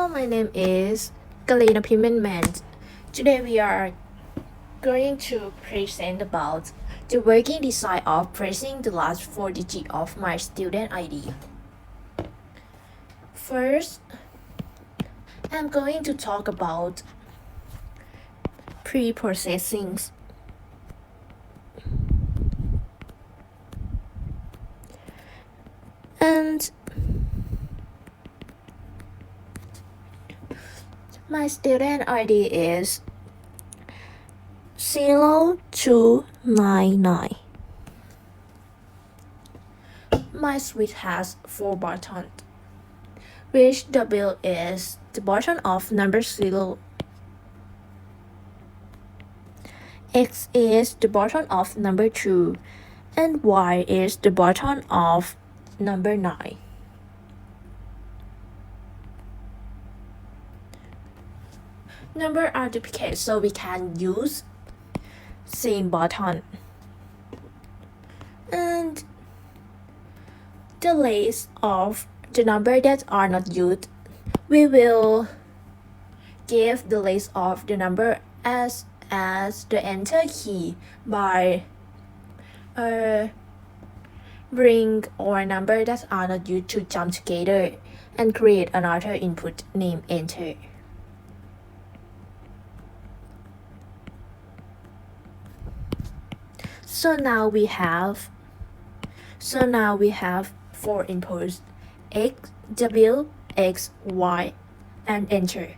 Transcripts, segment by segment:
Hello, my name is nแมน. Today we are going to present about the working design of pressing the last 4 digits of my student ID. First, I'm going to talk about pre-processing. And my student ID is 0299. My switch has 4 buttons, which W is the button of number 0, X is the button of number 2, and Y is the button of number 9. Numbers are duplicate, so we can use same button. And the list of the numbers that are not used, we will give the list of the number as the enter key by bring our number that are not used to jump together and create another input named enter. So now we have 4 inputs: X, W, X, Y, and enter.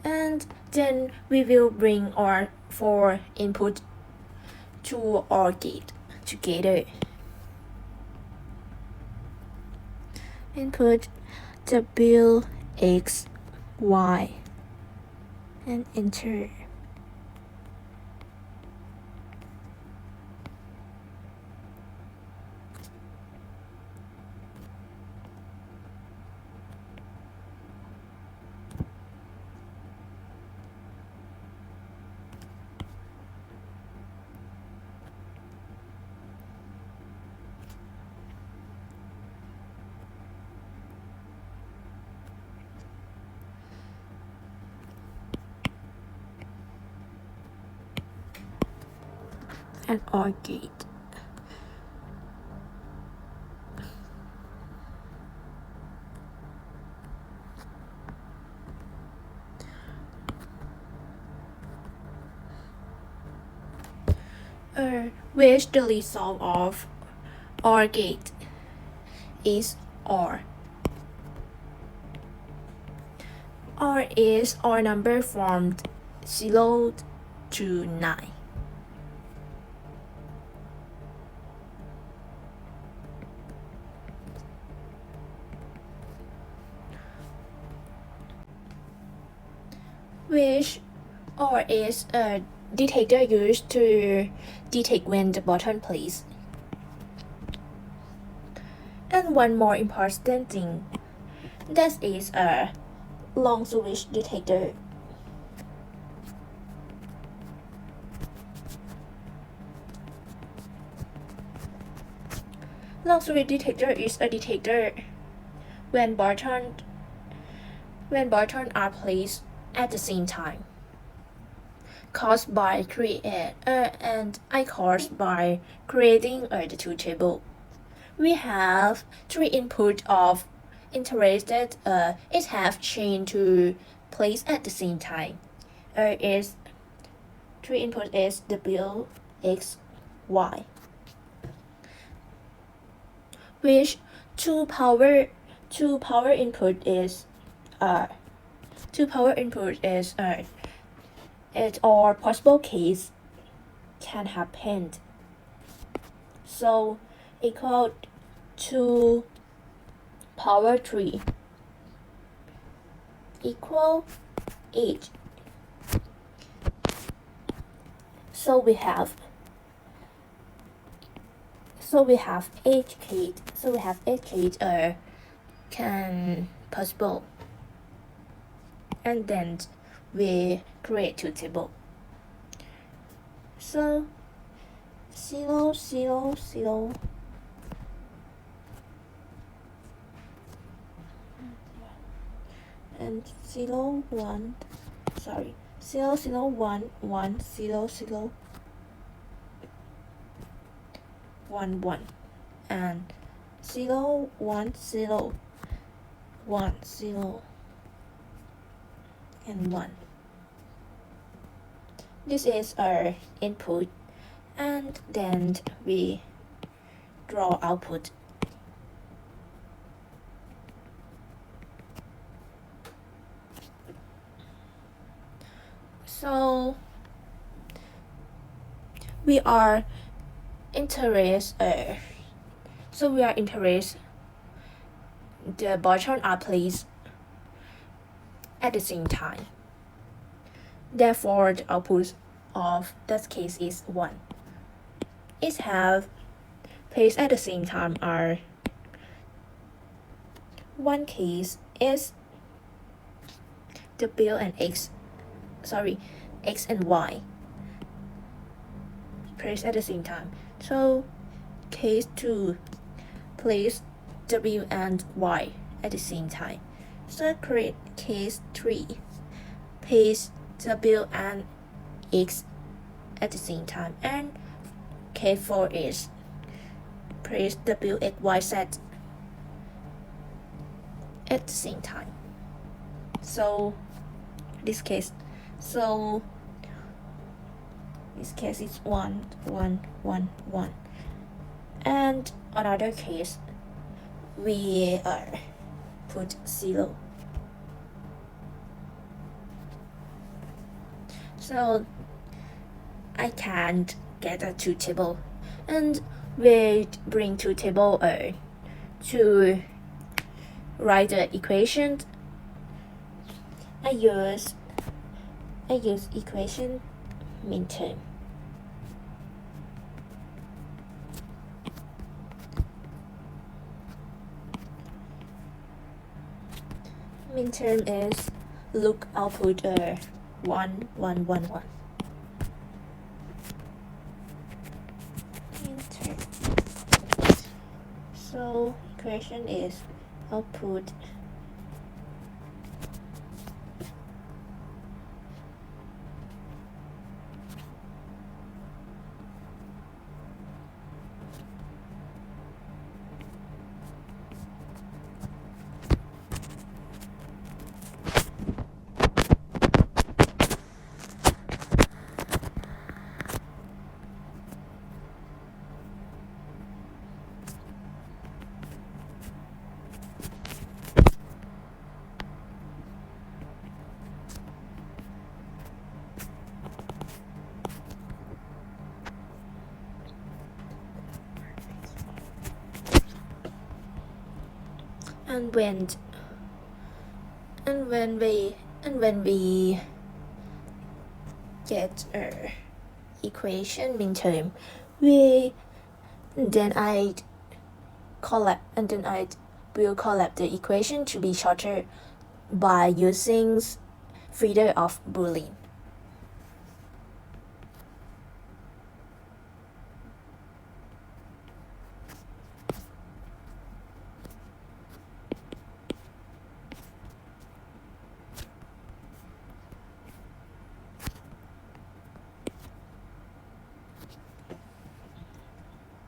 And then we will bring our 4 input to our gate together. Input W, X, Y, and enter. At our gate. Which the result of OR gate is OR. OR is OR number from 0 to 9. Which OR is a detector used to detect when the button plays. And one more important thing, that is a long switch detector. Long switch detector is a detector when buttons are placed at the same time, caused by creating the two table. We have 3 input of interested it have chain to place at the same time. Is 3 input is W, X, Y, which two power input is it or possible case can happen. So equal to power 3 equal 8. So we have 8 case. Can possible. And then we create 2 table. So 0, 0, 0, 0 1 sorry 0 0 1 1 0 0 1 1 and 0 1 0 1 0 and 1. This is our input, and then we draw output. So we are interested. The buttons are placed at the same time. Therefore, the output of that case is 1. It have placed at the same time are one case is W and X and Y placed at the same time. So case 2 place W and Y at the same time. So create case 3 place W and X at the same time, and case 4 is place W, X, Y, Z at the same time. So this case is 1 1 1 1, and another case we put 0. So I can't get a two table, and we bring two table to write the equation. I use equation midterm. Midterm is look output 1 1 1 1. Midterm. So equation is output and when we get equation midterm, I will collapse the equation to be shorter by using feeder of Boolean.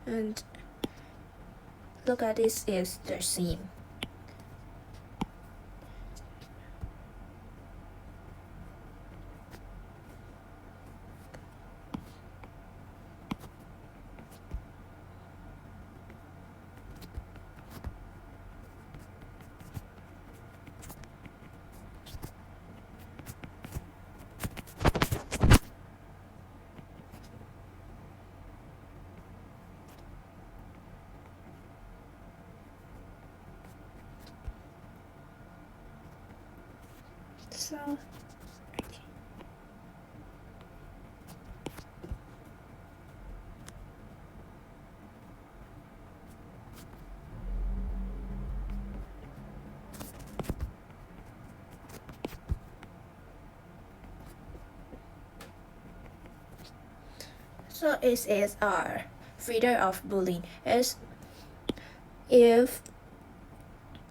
And look at this is the same. So it is our feeder of Boolean is if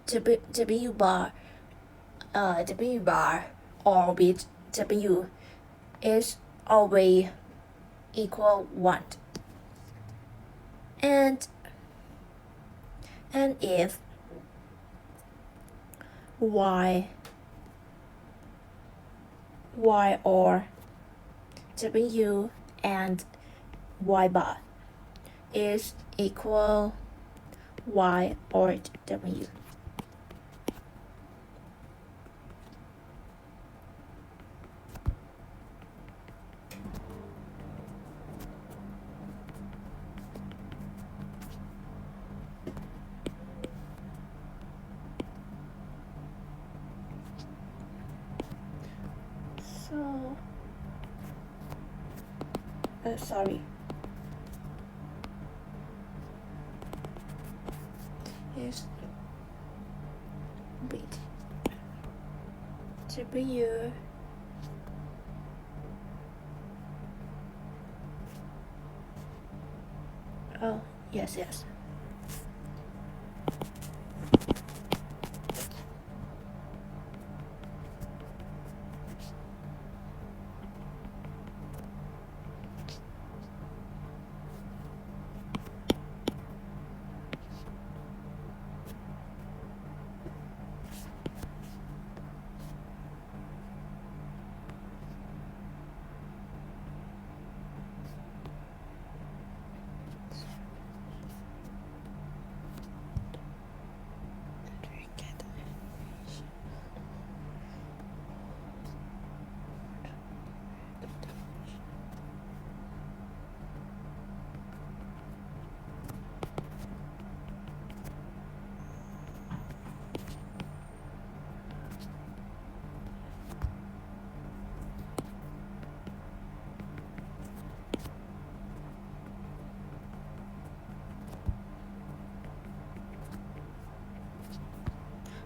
W bar W bar or with W is always equal 1. And if y or W and y bar is equal y or W. So, sorry. Yes. Wait. W. Oh, yes.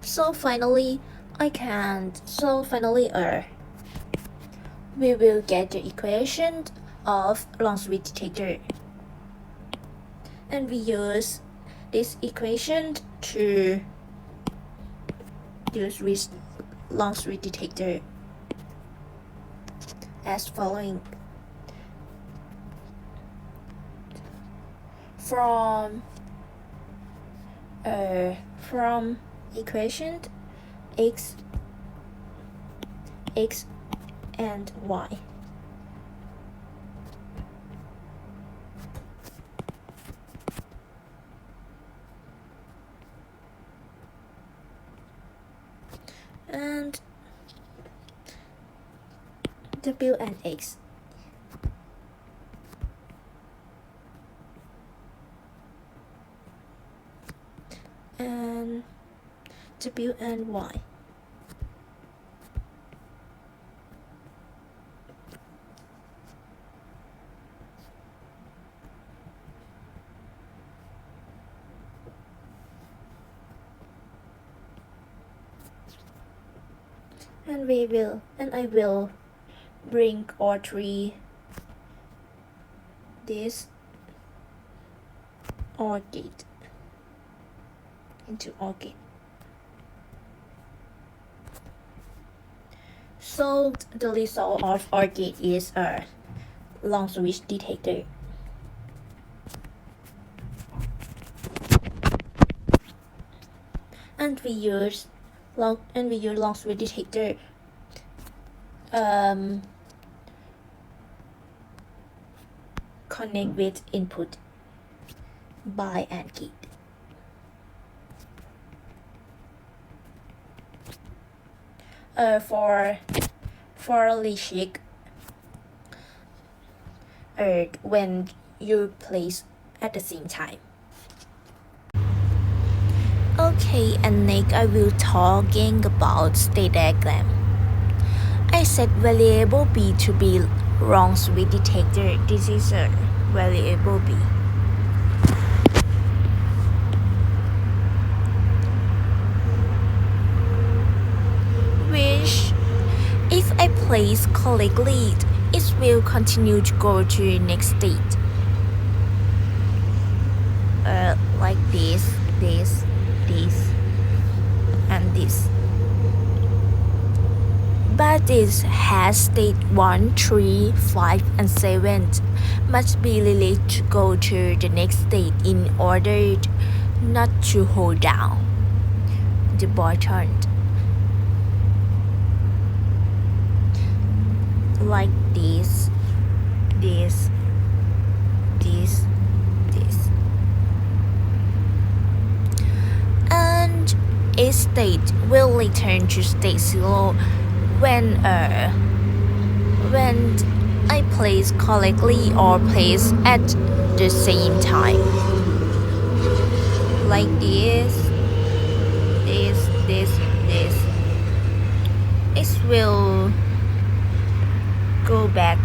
So finally, we will get the equation of long switch detector, and we use this equation to use with long switch detector as following. From equation x and y. And W and X. And W and Y. And I will bring all three this OR gate into OR gate. So the result of OR gate is a long switch detector. And we use long switch detector connect with input by AND gate. For logic, when you place at the same time. Okay, and next I will talking about state diagram. I set variable B to be long switch detector. This is a variable B. Which, if I place correctly, it will continue to go to next state. Like this, and this. that is has state 1, 3, 5, and 7 must be released to go to the next state in order not to hold down the button like this. And a state will return to state 0 when I place correctly or place at the same time. Like this. It will go back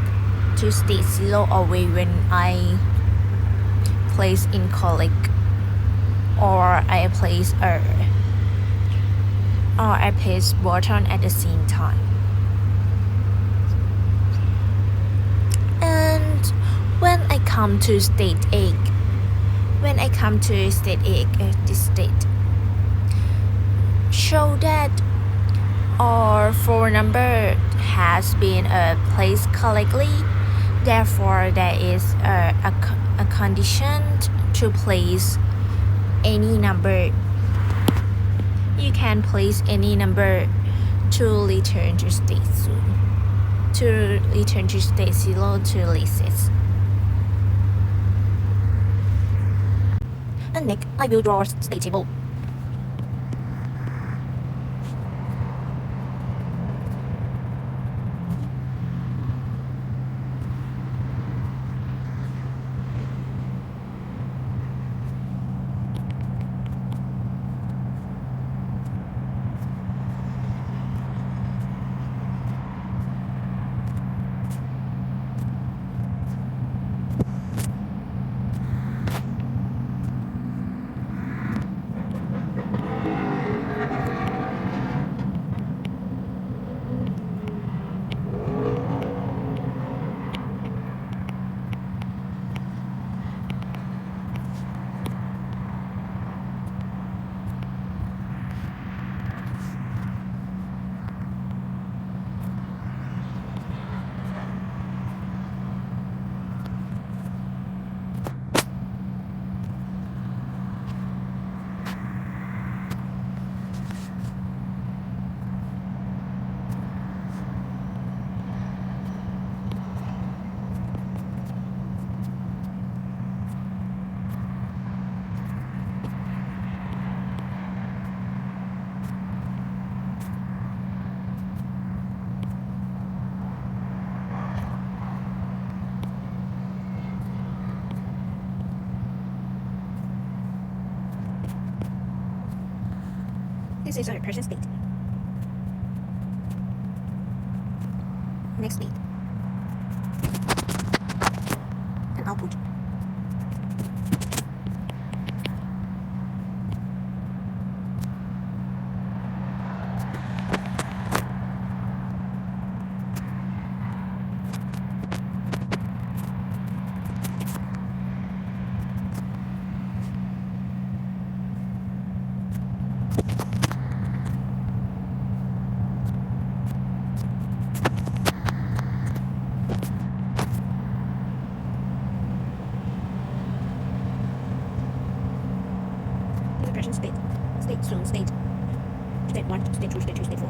to state 0 away when I place incorrect or I place button at the same time. And when I come to state 8, this state show that all 4 number has been placed correctly. Therefore, there is a condition to place any number. You can place any number to return to state 0 to reset. And next, I will draw state table. This is our present state. Next state. And output. State 0, state 1, state 2, state 3, state 4.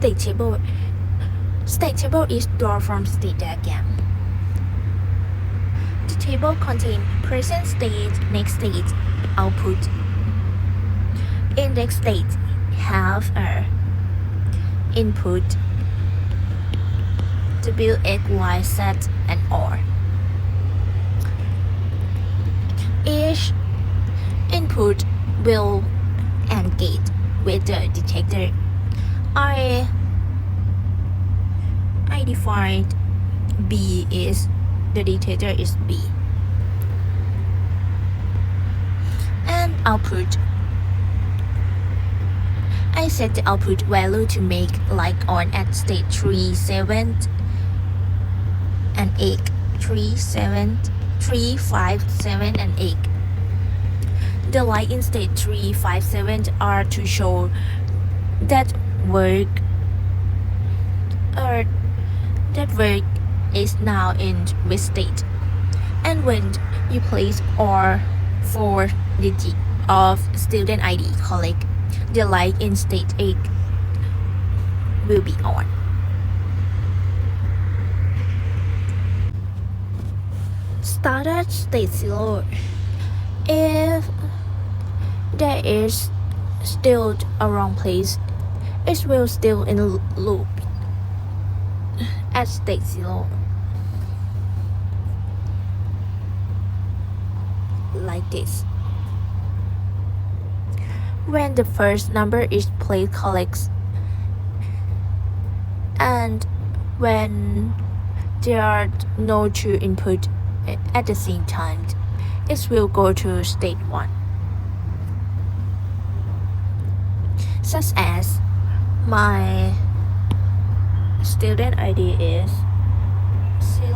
State table. State table is drawn from state diagram. The table contains present state, next state, output. Index state have a input W, X, Y, Z, and R. Each input will engage with the detector. I defined B is the detector is B. And output. I set the output value to make like on at state 3, 7, and 8. 3, 7, 3, 5, 7, and 8. The light in state 3, 5, 7 are to show that work is now in with state. And when you place all 4 digits of student ID collect, the light in state 8 will be on. Start at state 0. If there is still a wrong place, it will still in loop at state 0. Like this. When the first number is placed collects, and when there are no two input at the same time, it will go to state 1. Such as my student ID is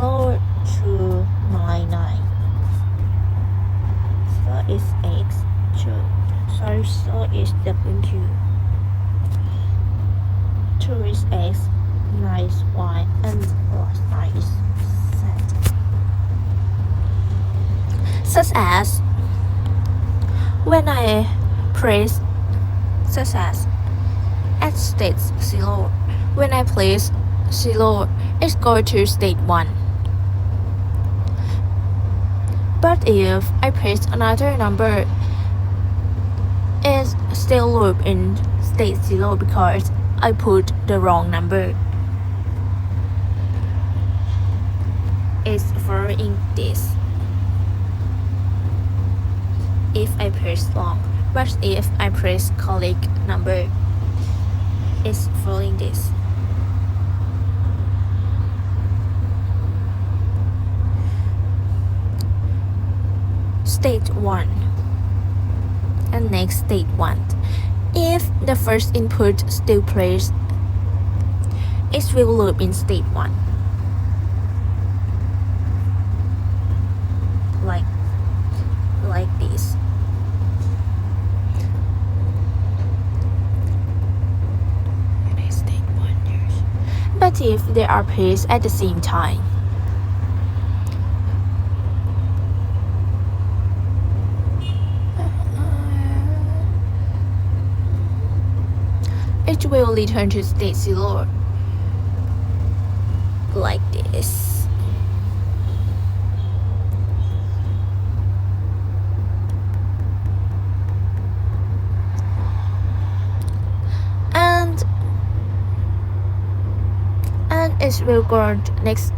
0299. So is X 2. Sorry, so is W. 2 is X, 9 is Y, and 9 is Z. Such as when I press such as at state 0, when I place 0, it goes to state 1. But if I press another number, it's still loop in state 0 because I put the wrong number. It's following this. If I press wrong, but if I press correct number, it's following this. State 1 and next state 1. If the first input still plays, it will loop in state 1. Like this. But if they are placed at the same time, it will return to state 0 like this. And it will go to next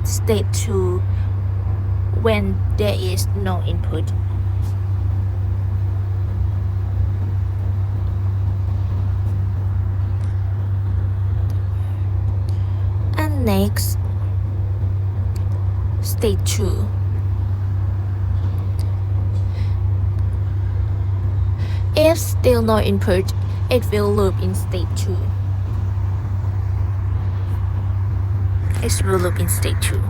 state 2, when there is no input. And next state 2. If still no input, it will loop in state 2. It will loop in state 2.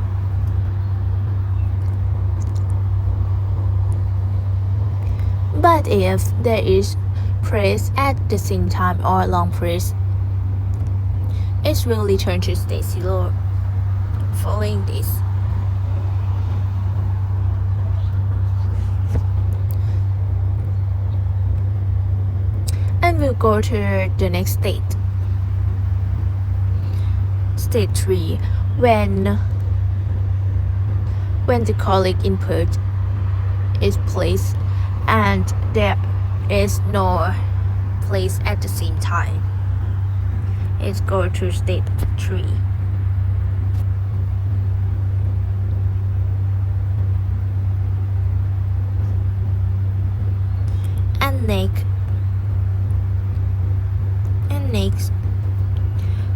But if there is press at the same time or long press, it will return to state 0 following this. and we'll go to the next state. State 3, when the correct input is placed and there is no place at the same time. Let's go to state 3. And next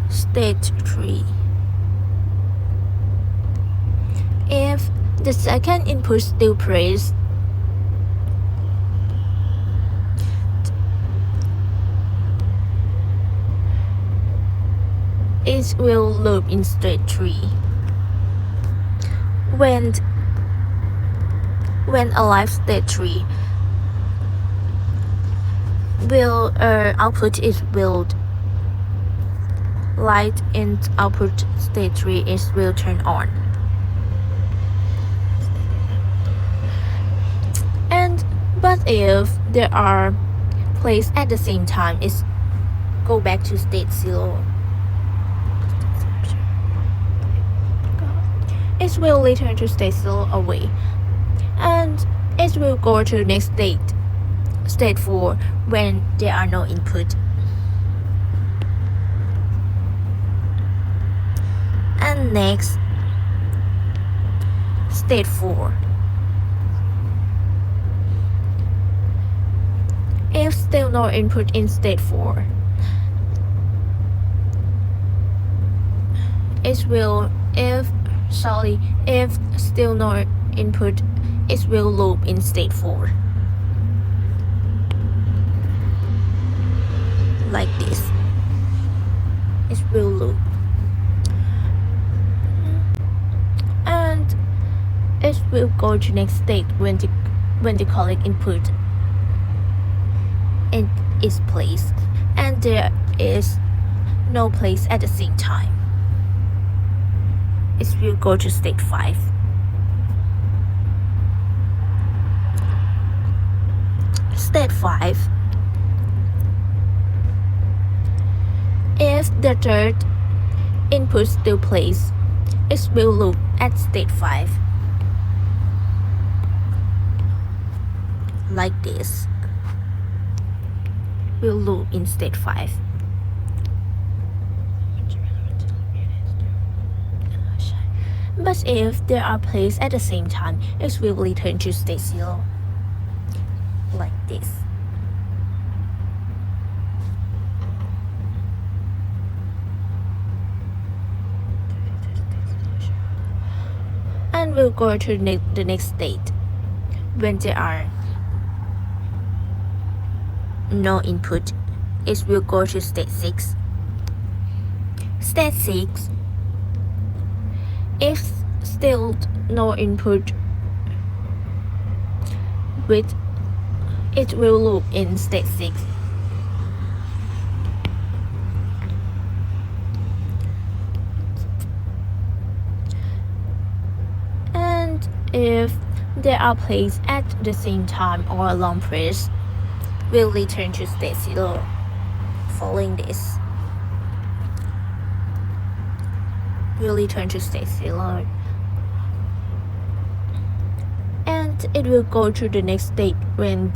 state 3. If the second input still placed, it will loop in state 3. When alive state 3 will output is will light in output state 3 is will turn on. But if there are placed at the same time, it's go back to state 0. It will return to state 0 away, and it will go to next state 4, when there are no input. And next state 4. If still no input in state 4, if still no input, it will loop in state 4. Like this. It will loop. And it will go to next state when the correct input is placed and there is no place at the same time. It will go to state 5. State 5. If the third input still placed, it will loop at state 5. Like this. Will loop in state 5. But if they are placed at the same time, it will return to state 0. Like this. And we'll go to the next state when there are no input. It will go to state 6. State 6. If still no input, it will loop in state 6. And if they are placed at the same time or a long press, will return to state 0 following this. Will return to state 0 and it will go to the next state when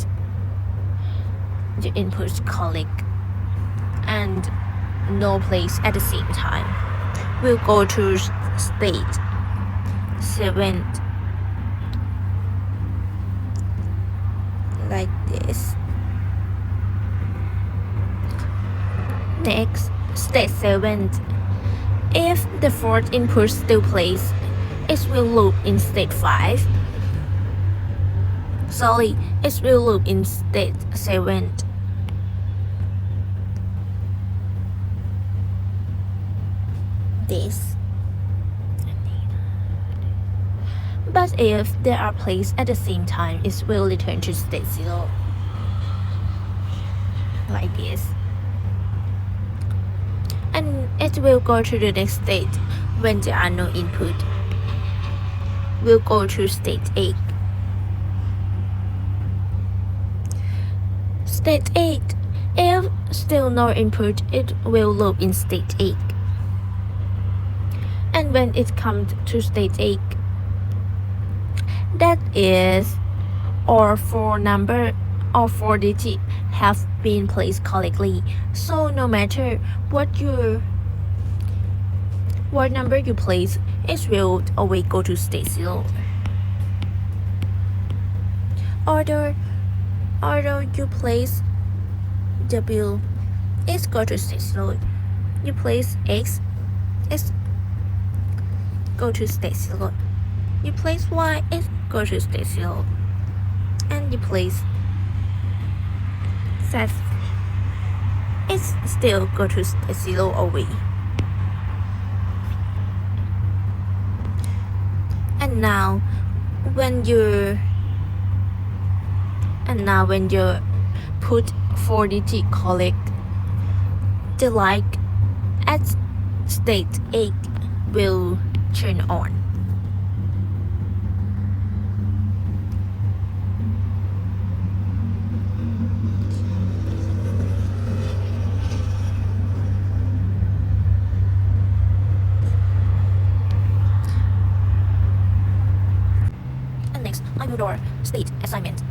the input is correct and no place at the same time. We'll go to state 7 like this. Next, state 7. If the fourth input still plays, it will loop in state 5. Sorry, it will loop in state 7. This. But if they are placed at the same time, it will return to state 0. Like this. And it will go to the next state when there are no input. We'll go to state 8. State 8. If still no input, it will loop in state 8. And when it comes to state 8, that is or four number or four digits have been placed correctly. So no matter what number you place, it will always go to state 0. Although you place W, it's go to state 0. You place X, it's go to state 0. You place Y, it's go to state 0. And you place Z, it's still go to state 0 away. And now when you put 4 digit correct, the light at state 8 will turn on. And next, I will draw state assignment.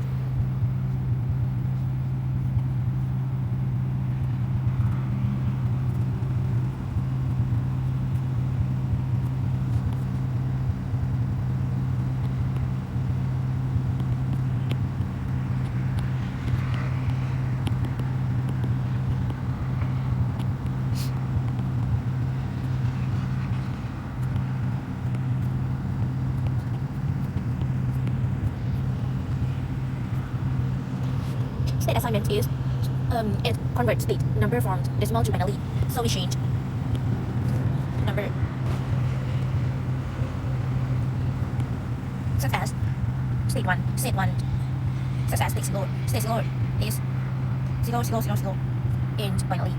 State assignment is it converts state number from decimal to binary. So we change number such as state 1, such as state 0. State 0 is 0, 0, 0, 0 in binary.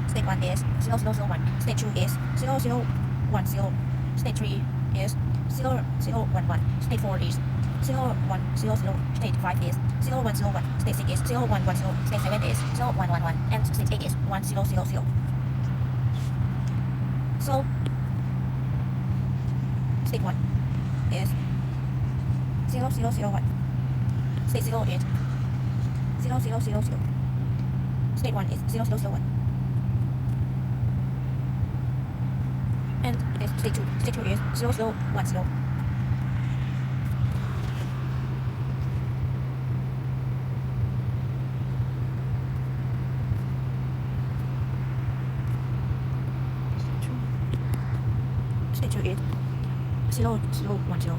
State 1 is 0, 0, 0, 1. State 2 is 0, 0, 1, 0. State 3 is 0, 0, 1, 1. State 4 is 0, 1, 0, 0. State 5 is 0, 1, 0, 1. State 6 is 0, 1, 1, 0. State 7 is 0, 1, 1, 1. And state 8 is 1, 0, 0, 0. So, state 1 is 0, 0, 0, 1. State 0 is 0, 0, 0, 0. State 1 is 0, 0, 0, 1. And state 2 is 0, 0, 1, 0. State 2 is 0, 0, 1, 0.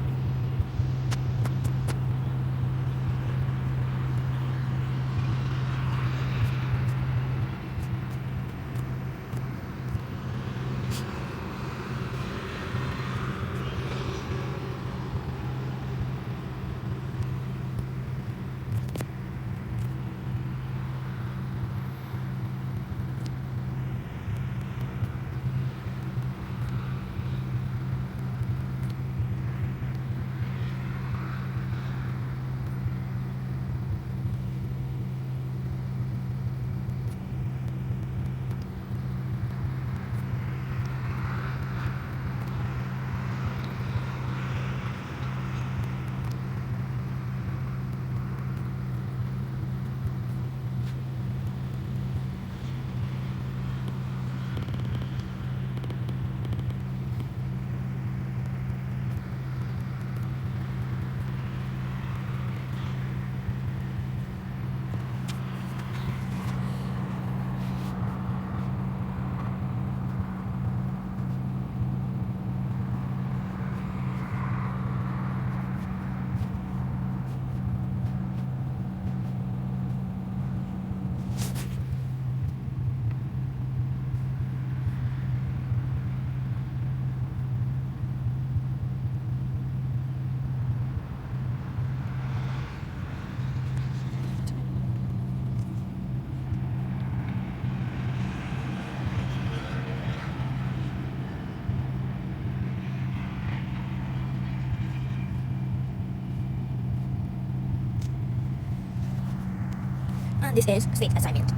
and this is state assignment.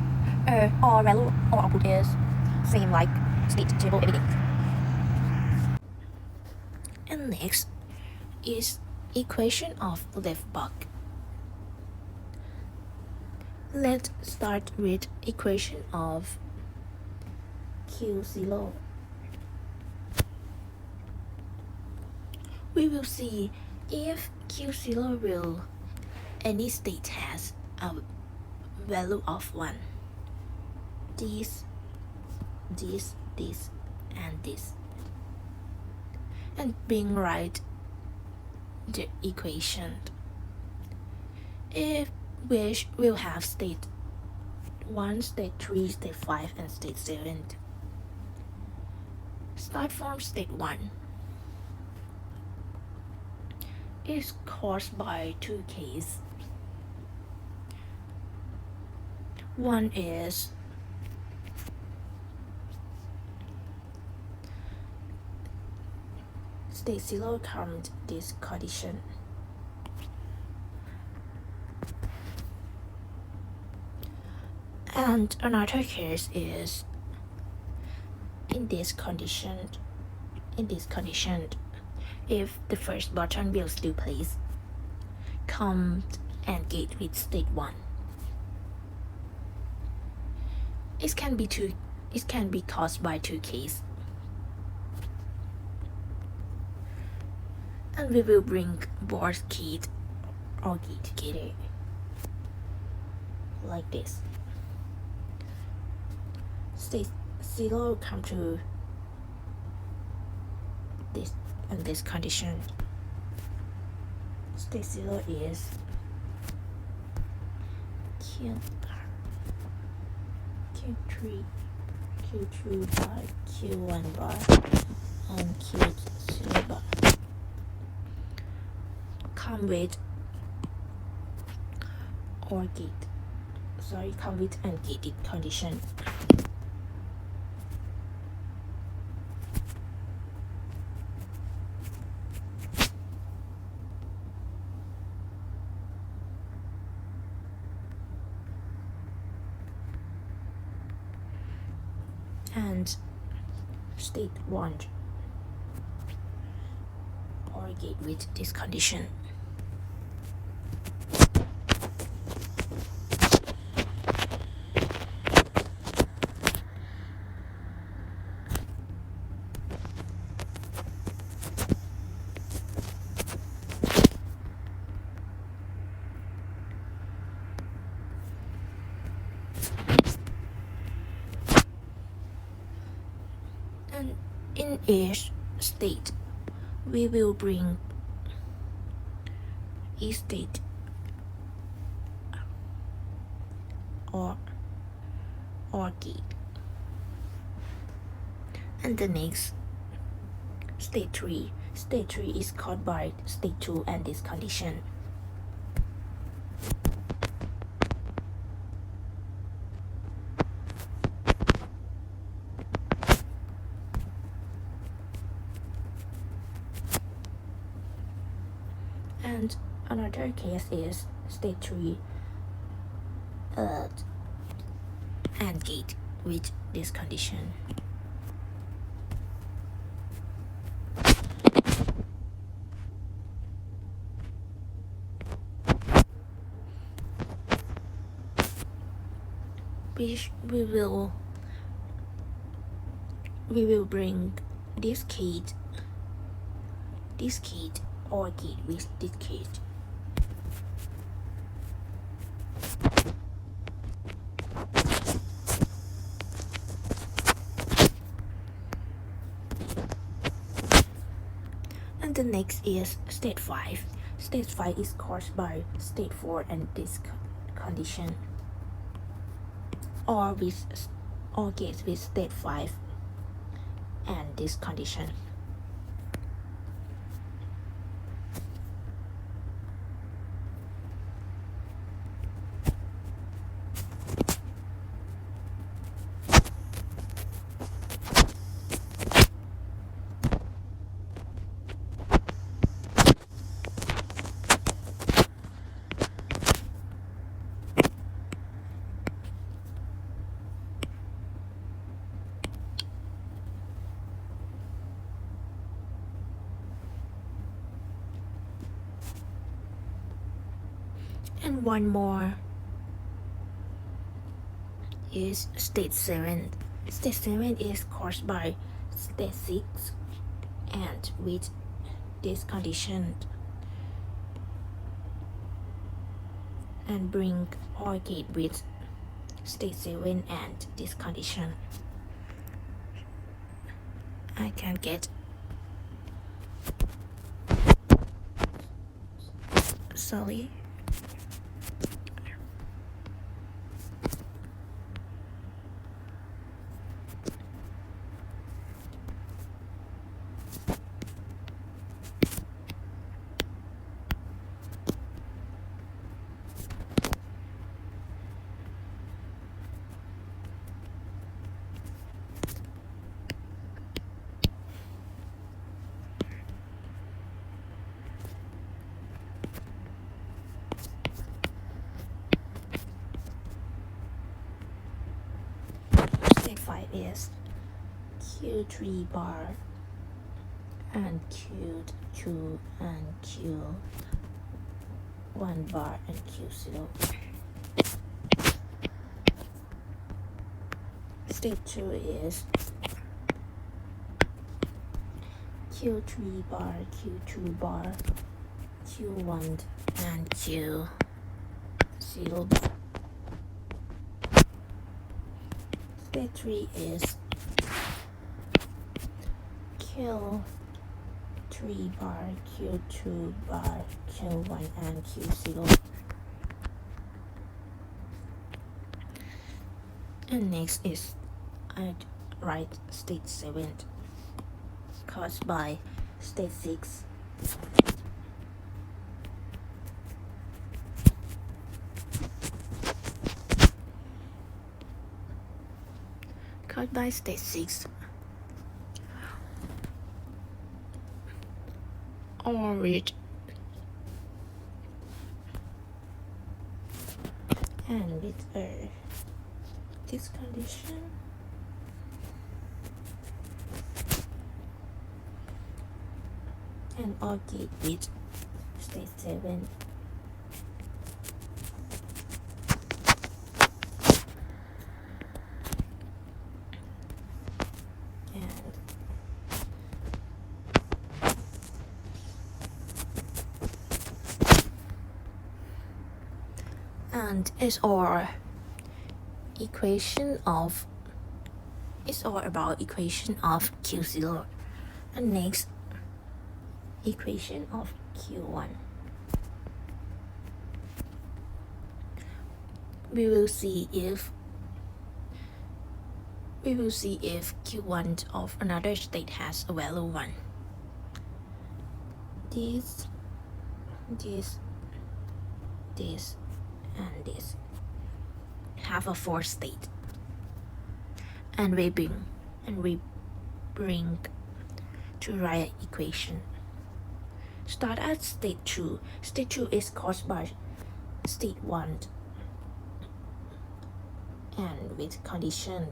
Or value or output is same like state table editing. And next is equation of left buck. Let's start with equation of Q0. We will see if Q0 will any state has a value of 1. This, and this. And being right the equation. If which will have state 1, state 3, state 5, and state 7. Start from state 1 is caused by two cases. One is state 0 comes this condition. And another case is in this condition, if the first button will still place, come and gate with state 1. It can be caused by two cases. And we will bring both gate or gate together like this. State 0 come to this and this condition. State 0 is Q3 bar, Q1 bar, and Q0 bar. Come with ungated condition. And state 1 or gate with this condition. And in each state, we will bring each state or gate. And the next, state 3. State 3 is caused by state 2 and this condition. And another case is state 3 and gate with this condition. Which we will bring this gate or gate with this gate. And the next is state 5. State 5 is caused by state 4 and this condition, or gates with state 5 and this condition. And one more is state 7. State 7 is caused by state 6 and with this condition and bring or gate with state 7 and this condition. I can get sorry. State 5 is Q3 bar and Q2 and Q1 bar and Q0. State 2 is Q3 bar, Q2 bar, Q1 and Q0 bar. State 3 is Q3 bar, Q2 bar, Q1 and Q0. And next is I write state 7 caused by state 6. Caused by state 6 or with and with this condition and or gate with state 7. And it's all about equation of Q0. And next equation of Q1. We will see if Q1 of another state has a value 1. This and this have a 4 state, and we bring to right equation. Start at state 2. State 2 is caused by state 1 and with condition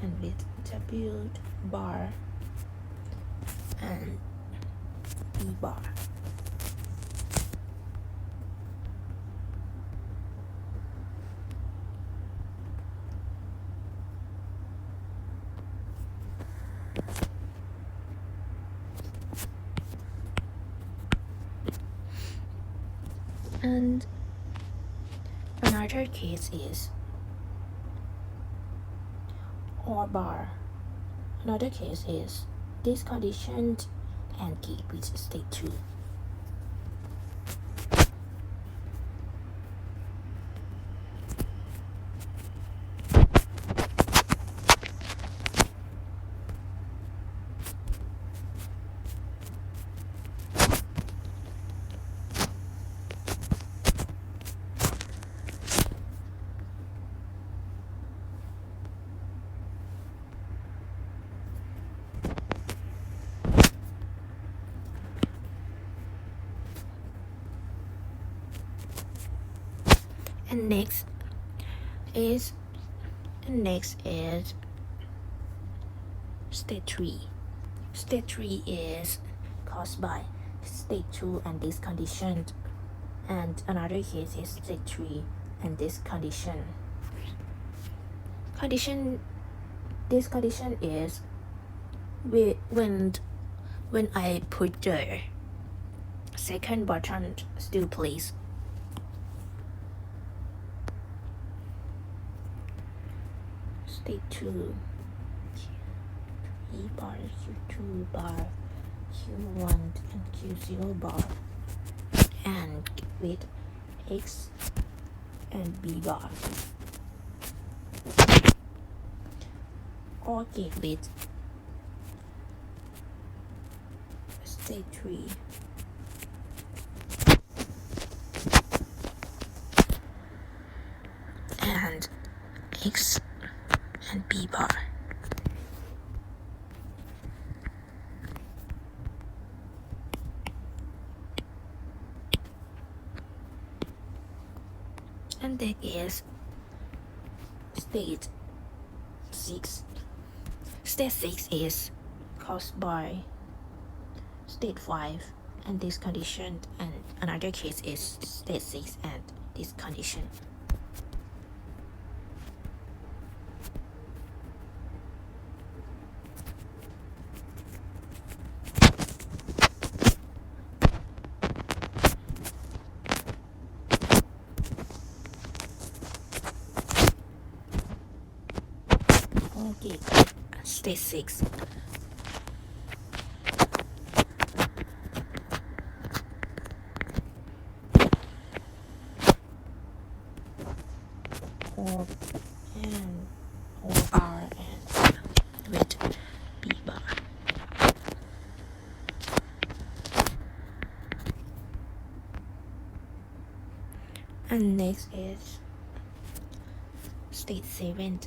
and with W bar and E bar. And another case is OR bar. Another case is this condition and key with state 2. And is next is state 3. State 3 is caused by state 2 and this condition, and another case is state 3 and this condition. This condition is when I put the second button still place. State 2 Q3 bar, Q2 bar, Q1 and Q0 bar, and with X and B bar, or gate with state 3 and X and B bar. And that is state 6. State 6 is caused by state 5 and this condition, and another case is state 6 and this condition. Okay, state 6. Or R and with B bar. And next is state 7.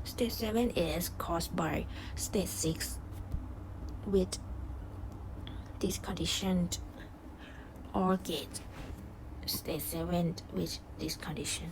State 7 is caused by state 6 with this condition, or gate state 7 with this condition.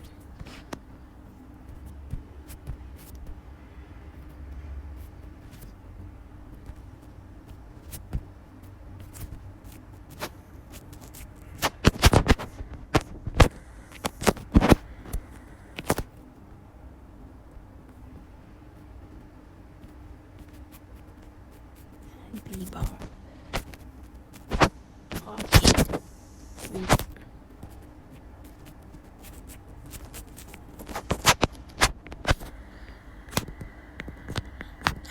B bar, okay,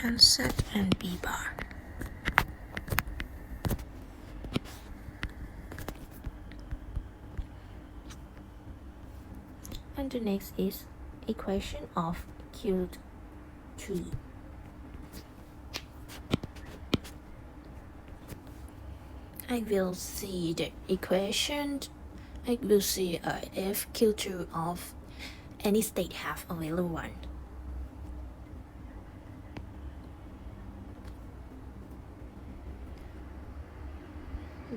and set and B bar. And the next is equation of Q2. I will see the equation. I will see if Q2 of any state have a value 1.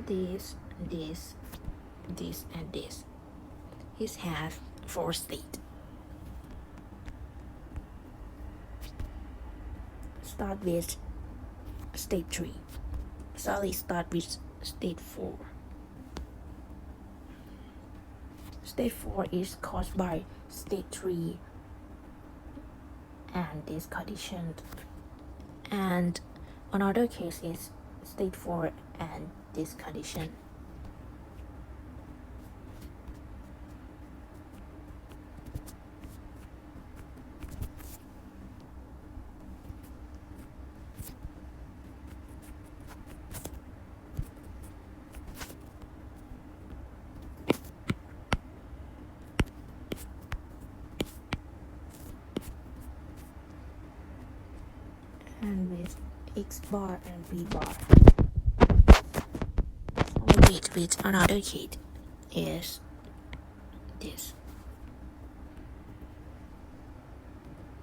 This, and this. It has 4 states. Start with state 3. Sorry, start with state 4. State 4 is caused by state 3 and this condition, and another case is state 4 and this condition. And with X bar and B bar. With another key is this.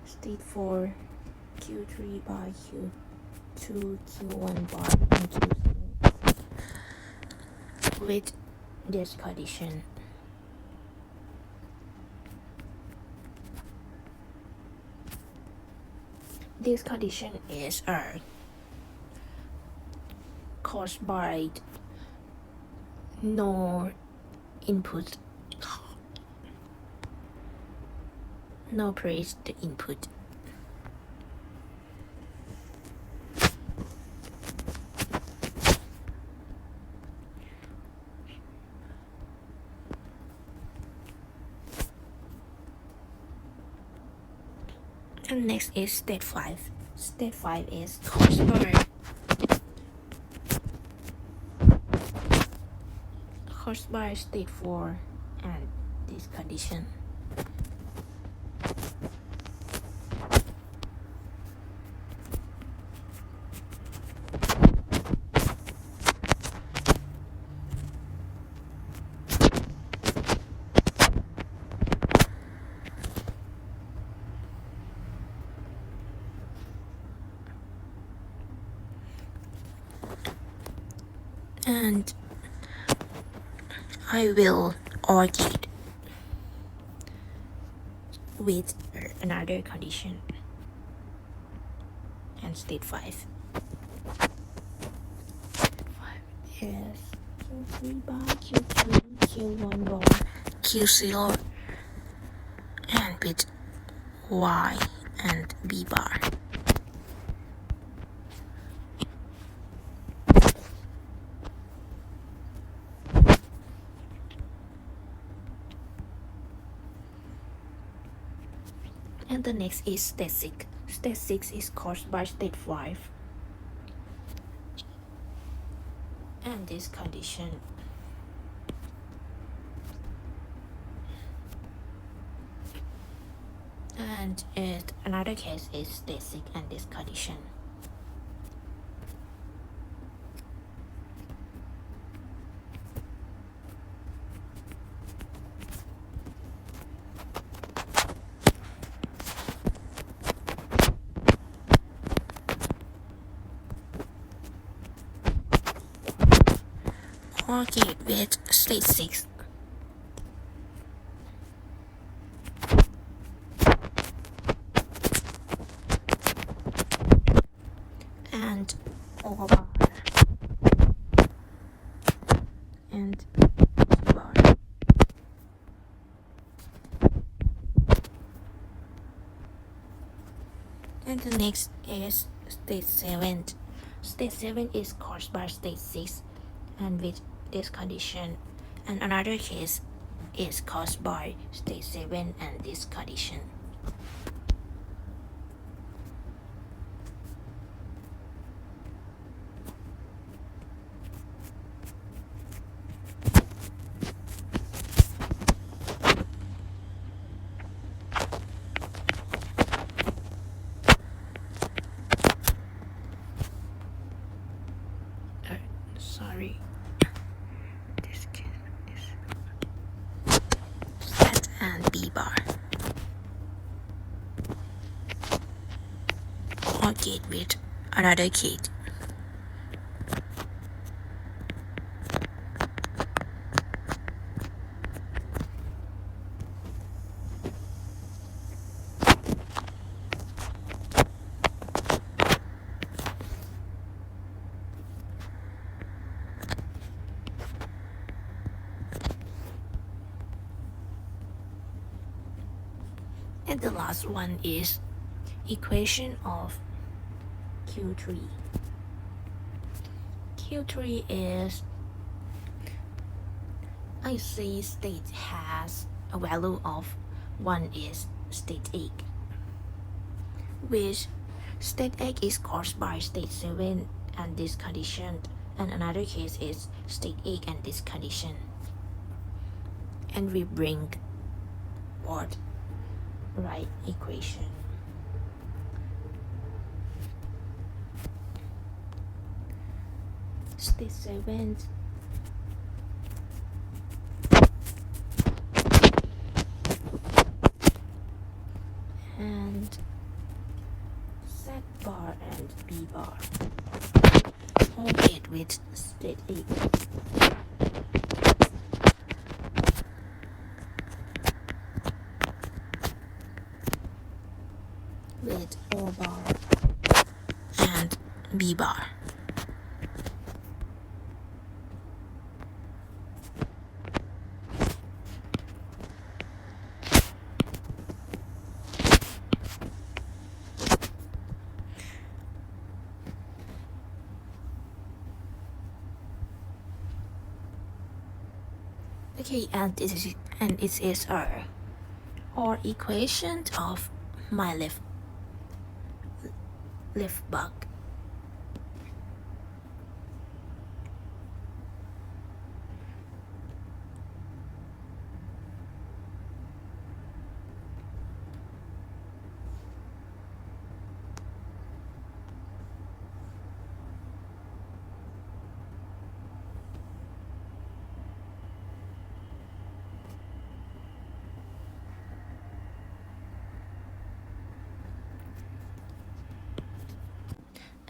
State 4 Q3 bar, Q2, Q1 bar, and Q0 with this condition. this condition is caused by no input, no place the input. And next is state 5. State 5 is caused by state 4 and this condition. And I will argue with another condition and state 5. State 5 is Q3 bar, Q3, Q1 bar, Q0 and with Y and B bar. And the next is state 6. State 6 is caused by state 5 and this condition. And another case is state 6 and this condition. Okay, with state 6. And over and bar. And the next is state 7. State 7 is caused by state 6 and with this condition, and another case is caused by state 7 and this condition. Sorry. This case is set and B bar. Okay, with another case. And the last one is equation of Q3. Q3 is IC state has a value of 1 is state 8, which state 8 is caused by state 7 and this condition, and another case is state 8 and this condition. And we bring what right equation. State 7 and Z bar and B bar all get with state 8. With O bar B bar. Okay, and it is our equation of my left bug.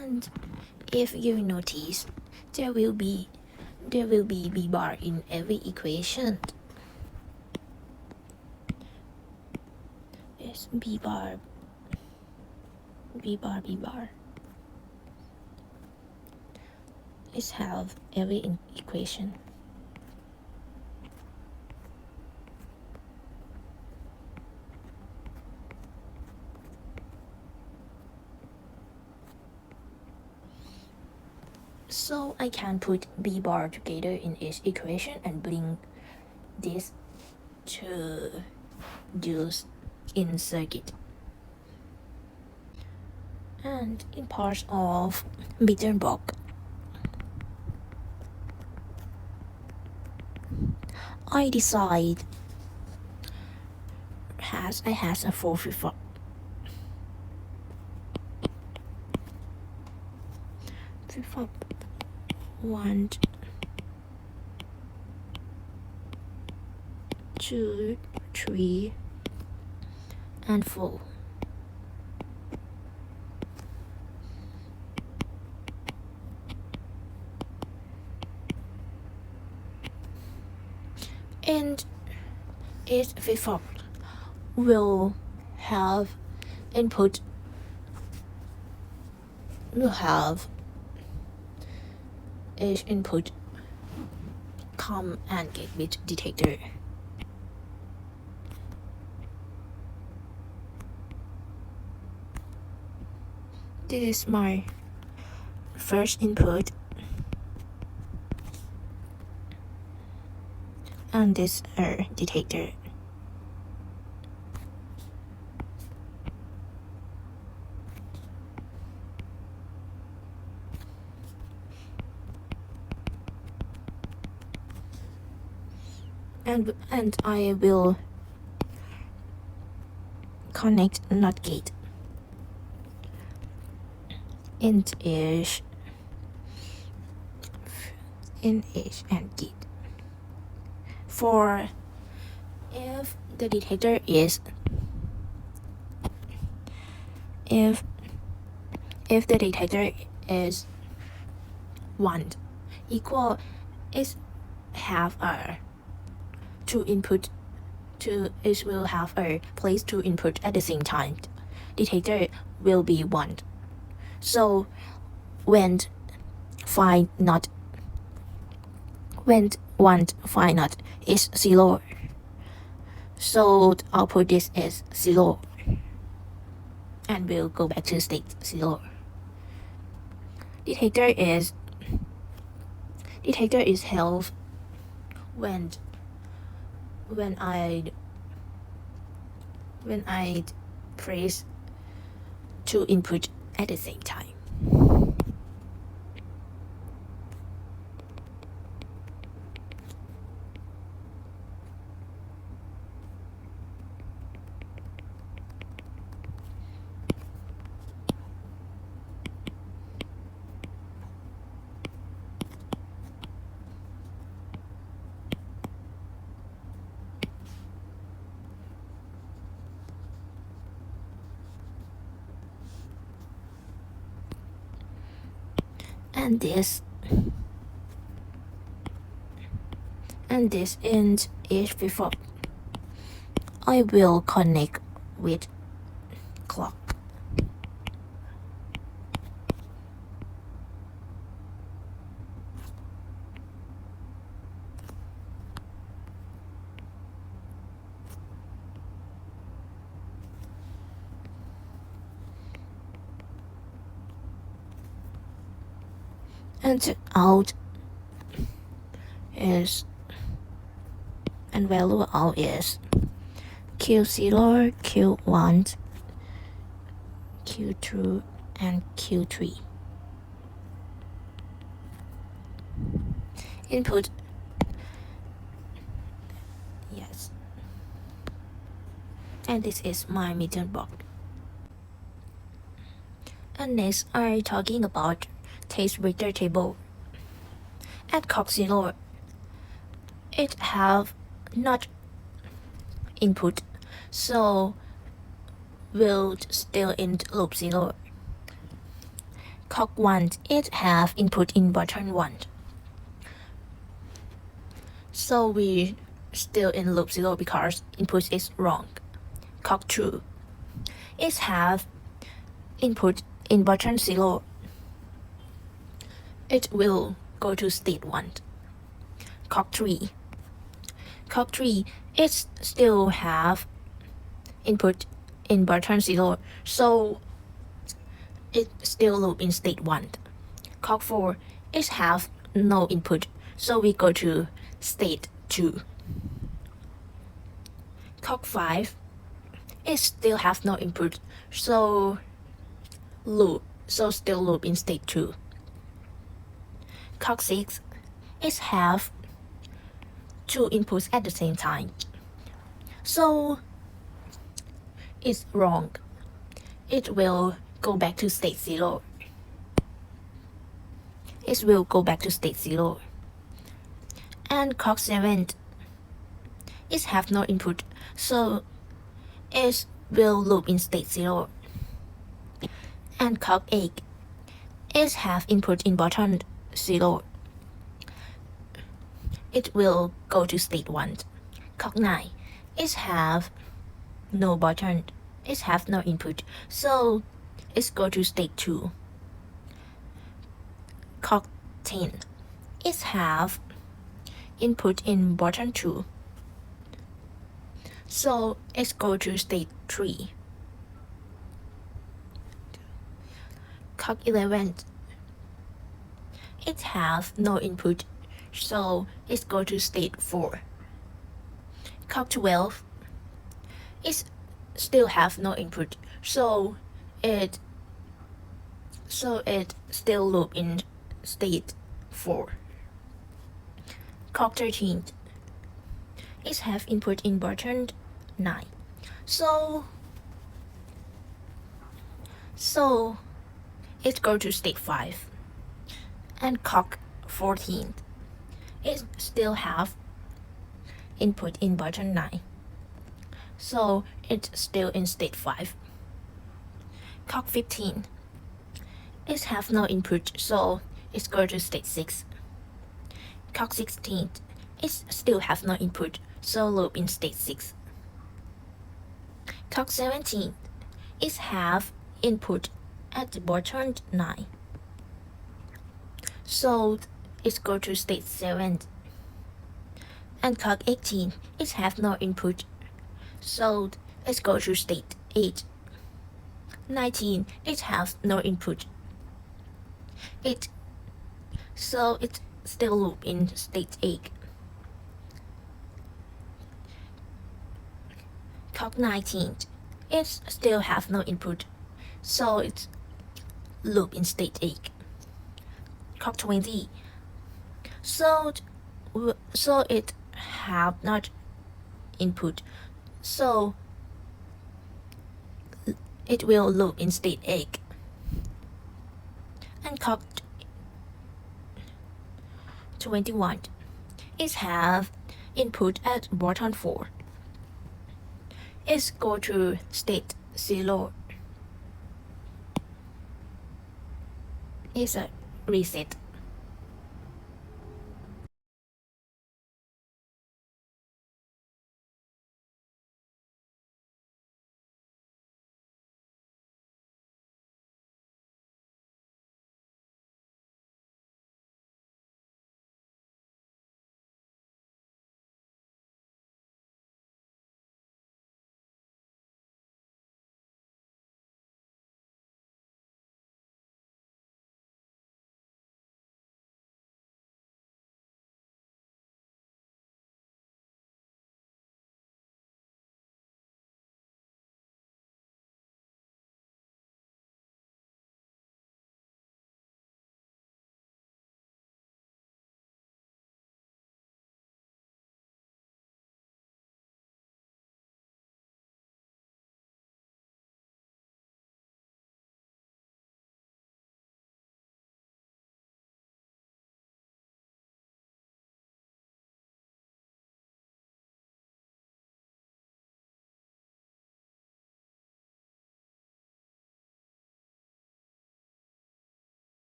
And if you notice, there will be B bar in every equation. It's B bar. It have every equation. So I can put B bar together in each equation and bring this to use in circuit. And in parts of Bitterbox, I decide I has a 4 flip-flop. Flip-flop 1, 2, 3, and 4. And each flip-flop will have input, each input come and get bit detector. This is my first input, and this detector. And I will connect NOT gate in each and gate. For if the detector is if the detector is 1 equal, it have a two input it will have a place two input at the same time. Detector will be 1. So when one find not is 0. So the output this is 0 and will go back to state 0. Detector is held when I press two input at the same time. And this in each flip-flop I will connect with clock. and out is and value out is Q0, Q1, Q2, and Q3. Input. Yes. And this is my median block. And next, I'm talking about taste vector table. At Cox 0, it have not input, so will still in loop 0. Cox 1, it have input in button 1. So we still in loop 0 because input is wrong. Cox 2, it have input in button 0. It will go to state 1. Cox 3, it still have input in button 0, so it still loop in state 1. Cox 4, it have no input, so we go to state 2. Cox 5, it still have no input, so still loop in state 2. Cox 6, it have 2 inputs at the same time, so it's wrong. It will go back to state 0. It will go back to state 0. And Cox 7, it have no input, so it will loop in state 0. And Cox 8, it have input in button 0. It will go to state 1. Cox 9, it have no button, it have no input, so it go to state 2. Cox 10, it have input in button 2, so it go to state 3. Cox 11, it have no input, so it go to state 4. Cox 12, it still have no input, so it still loop in state 4. Cox 13, it have input in button 9, so it go to state 5. And Cox 14, it still have input in button 9, so it's still in state 5. Cox 15, it have no input, so it's go to state 6. Cox 16, it still have no input, so loop in state 6. Cox 17, it have input at the button 9, so it go to state 7. And Cox 18, it have no input, so it go to state 8. 19, it has no input, so it still loop in state 8. Cox 19, it still have no input, so it loop in state 8. Cox 20, so it have not input, so it will loop in state 8. And Cox 21, it have input at button 4. It go to state 0. It's a reset.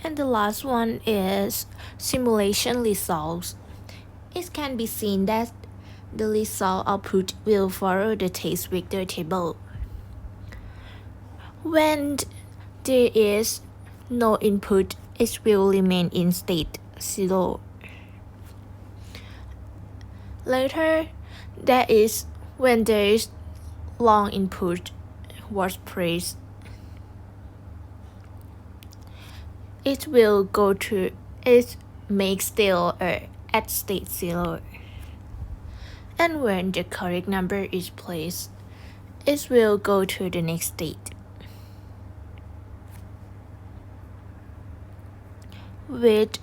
And the last one is simulation results. It can be seen that the result output will follow the test vector table. When there is no input, it will remain in state 0. Later, that is when there is long input was pressed, it will go to it makes still at state 0. And when the correct number is placed, it will go to the next state. With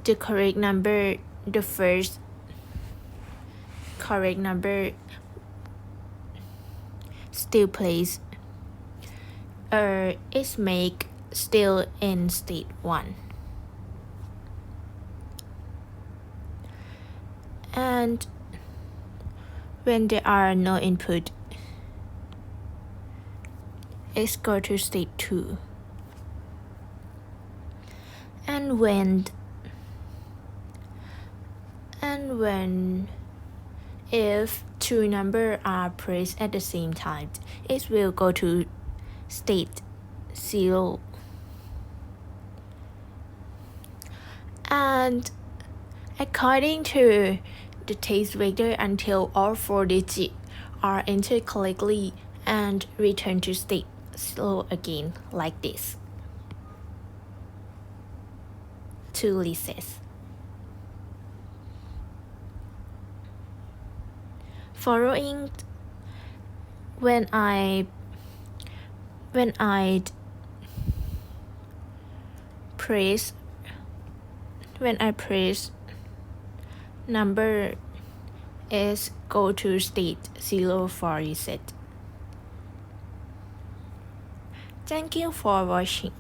the correct number, the first correct number still placed, is make still in state 1. And when there are no input, it's go to state 2. And when if two numbers are placed at the same time, it will go to state 0. And according to the test vector, until all 4 digits are entered correctly and return to state 0 again, like this. To reset. Following, when I press number is go to state 0 for reset. Thank you for watching.